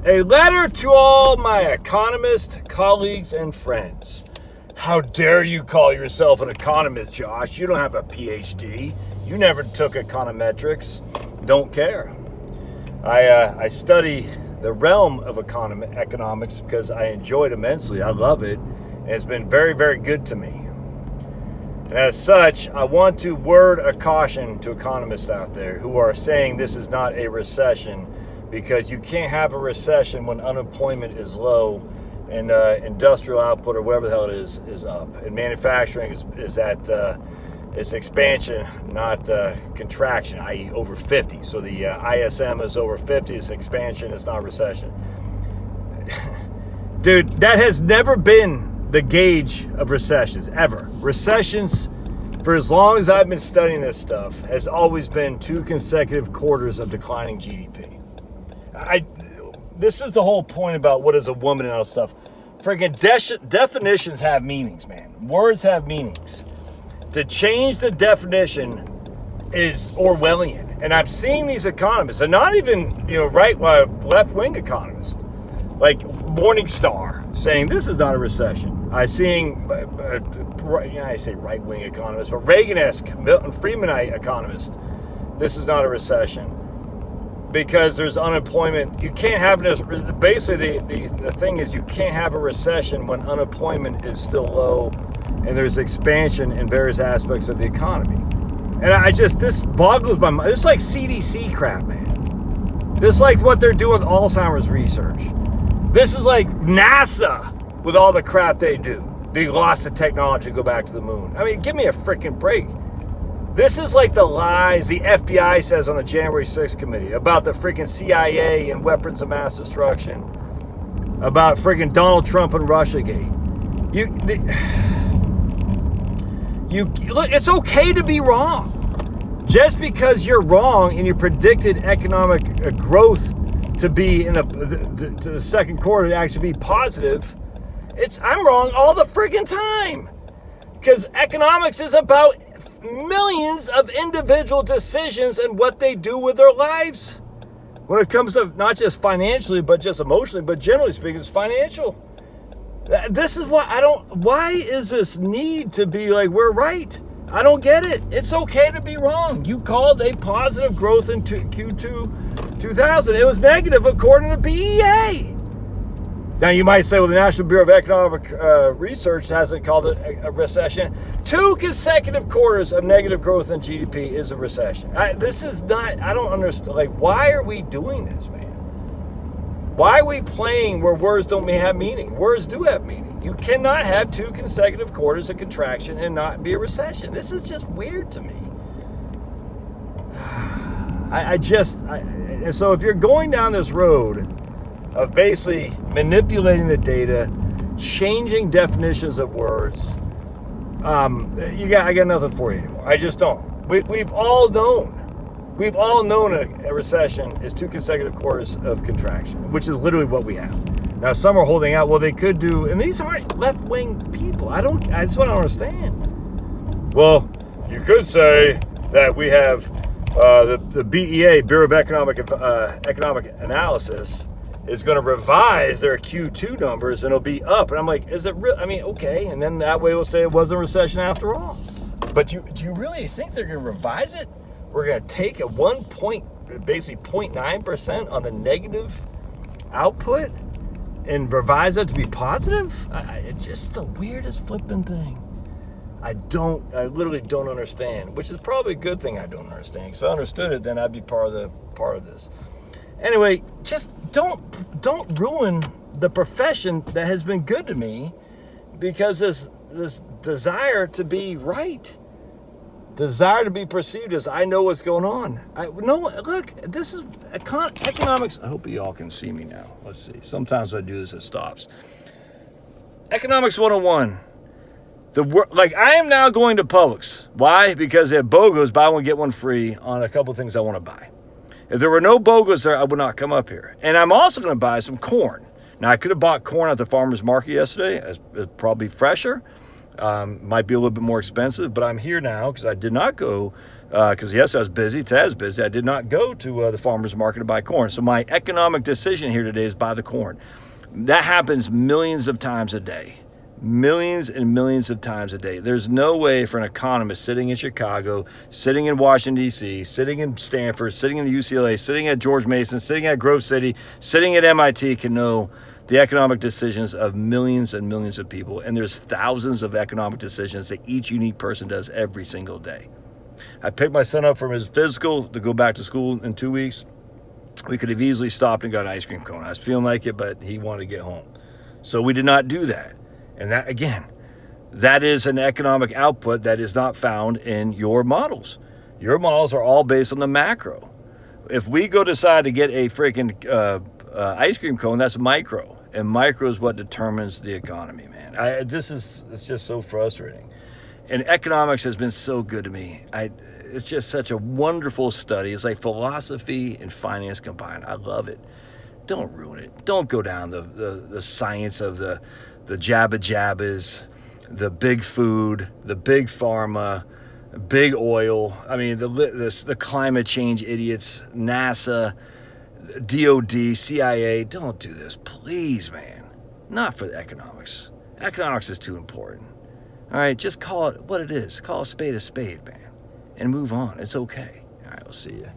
A letter to all my economist colleagues and friends. How dare you call yourself an economist, Josh? You don't have a PhD. You never took econometrics. Don't care. I study the realm of economics because I enjoy it immensely. I love it. And it's been very, very good to me. And as such, I want to word a caution to economists out there who are saying this is not a recession, because you can't have a recession when unemployment is low and industrial output or whatever the hell it is up. And manufacturing is at its expansion, not contraction, i.e. over 50. So the ISM is over 50, it's expansion, it's not recession. Dude, that has never been the gauge of recessions, ever. Recessions, for as long as I've been studying this stuff, has always been 2 consecutive quarters of declining GDP. This is the whole point about what is a woman and all that stuff. Freaking definitions have meanings, man. Words have meanings. To change the definition is Orwellian. And I'm seeing these economists, and not even, left-wing economists, like Morningstar, saying this is not a recession. I'm seeing, I say right-wing economists, but Reagan-esque, Milton Friedmanite economists, this is not a recession. Because there's unemployment. You can't have this. Basically, the thing is, you can't have a recession when unemployment is still low and there's expansion in various aspects of the economy. And this boggles my mind. It's like CDC crap, man. This is like what they're doing with Alzheimer's research. This is like NASA with all the crap they do. They lost the technology to go back to the moon. I mean, give me a freaking break. This is like the lies the FBI says on the January 6th committee about the freaking CIA and weapons of mass destruction, about freaking Donald Trump and Russiagate. Look, it's okay to be wrong. Just because you're wrong and you predicted economic growth to be in the second quarter to actually be positive, I'm wrong all the freaking time. Because economics is about millions of individual decisions and what they do with their lives when it comes to not just financially but just emotionally, but generally speaking it's financial. This is what why is this need to be like we're right? I don't get it. It's okay to be wrong. You called a positive growth in Q2 2000. It was negative according to BEA. Now, you might say, well, the National Bureau of Economic Research hasn't called it a recession. 2 consecutive quarters of negative growth in GDP is a recession. I don't understand. Like, why are we doing this, man? Why are we playing where words don't have meaning? Words do have meaning. You cannot have 2 consecutive quarters of contraction and not be a recession. This is just weird to me. And so if you're going down this road of basically manipulating the data, changing definitions of words, I got nothing for you anymore. I just don't. We've all known a recession is 2 consecutive quarters of contraction, which is literally what we have. Now, some are holding out. Well, they could do, and these aren't left-wing people. I just want to understand. Well, you could say that we have the BEA, Bureau of Economic Analysis, is going to revise their Q2 numbers and it'll be up. And I'm like, is it real? I mean, okay. And then that way we'll say it wasn't a recession after all. But do you really think they're going to revise it? We're going to take a 0.9% on the negative output and revise that to be positive? It's just the weirdest flipping thing. I literally don't understand, which is probably a good thing I don't understand. Because if I understood it, then I'd be part of this. Anyway, just don't ruin the profession that has been good to me because this desire to be right, desire to be perceived as I know what's going on. Look, this is economics. I hope you all can see me now. Let's see. Sometimes when I do this, it stops. Economics 101. I am now going to Publix. Why? Because they have BOGOs, buy one, get one free on a couple of things I want to buy. If there were no BOGOs there, I would not come up here. And I'm also going to buy some corn. Now, I could have bought corn at the farmer's market yesterday. It's probably fresher. Might be a little bit more expensive, but I'm here now because I did not go because yes, I was busy. Today I was busy. I did not go to the farmer's market to buy corn. So my economic decision here today is buy the corn. That happens millions of times a day. Millions and millions of times a day. There's no way for an economist sitting in Chicago, sitting in Washington, D.C., sitting in Stanford, sitting in UCLA, sitting at George Mason, sitting at Grove City, sitting at MIT can know the economic decisions of millions and millions of people. And there's thousands of economic decisions that each unique person does every single day. I picked my son up from his physical to go back to school in 2 weeks. We could have easily stopped and got an ice cream cone. I was feeling like it, but he wanted to get home. So we did not do that. And that, again, that is an economic output that is not found in your models. Your models are all based on the macro. If we go decide to get a freaking ice cream cone, that's micro. And micro is what determines the economy, man. It's just so frustrating. And economics has been so good to me. It's just such a wonderful study. It's like philosophy and finance combined. I love it. Don't ruin it. Don't go down the science of the jabba jabbas, the big food, the big pharma, big oil. I mean, the climate change idiots, NASA, DOD, CIA. Don't do this, please, man. Not for the economics. Economics is too important. All right, just call it what it is. Call a spade, man, and move on. It's okay. All right, we'll see you.